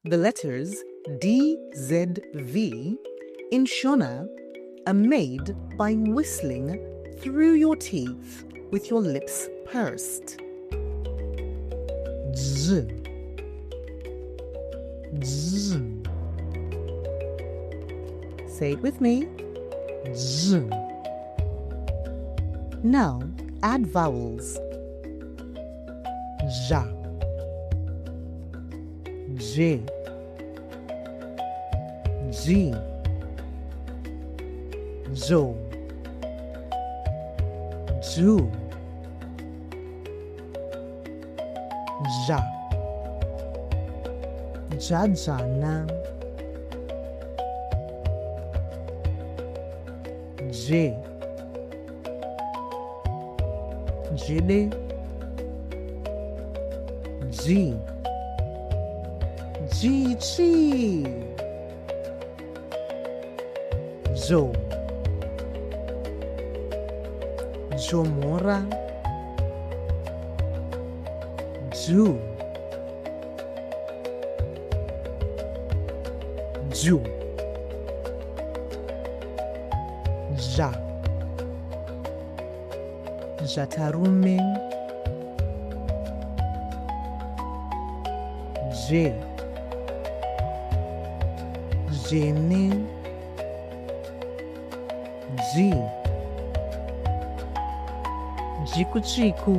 The letters D, Z, V in Shona are made by whistling through your teeth with your lips pursed. Z, Z. Say it with me. Z. Now add vowels. Ja, J, G, Jo, Ju, Ja, Jajana, J, Jide, G, Gigi, Jo, Jomora, Ju, Ju, Ja, Jatarume, J, Jene, G, Jikuchiku,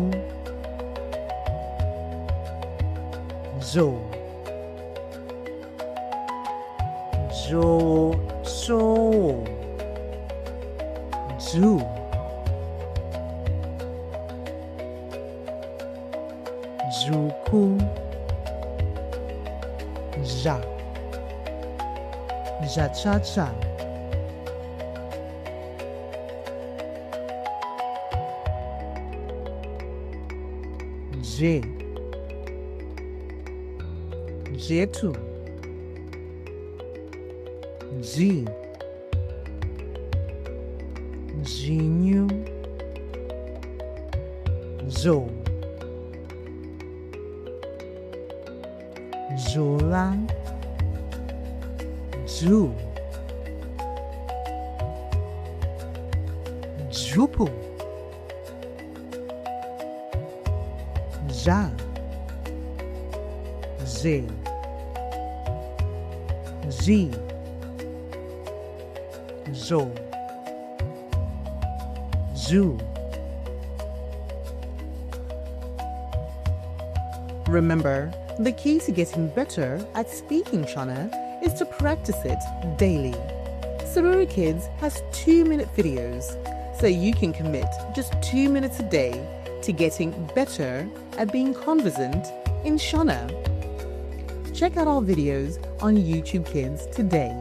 Jo, Jo, So, Ju, Juku, Ja, Ja-cha-cha, J, Jetu, G, Jinyu, Zo, Jola, Ju, Jupu, Ja, Z, Z, Zo, Zu. Remember, the key to getting better at speaking Shona is to practice it daily. Sorori Kids has 2-minute videos, so you can commit just 2 minutes a day to getting better at being conversant in Shona. Check out our videos on YouTube Kids today.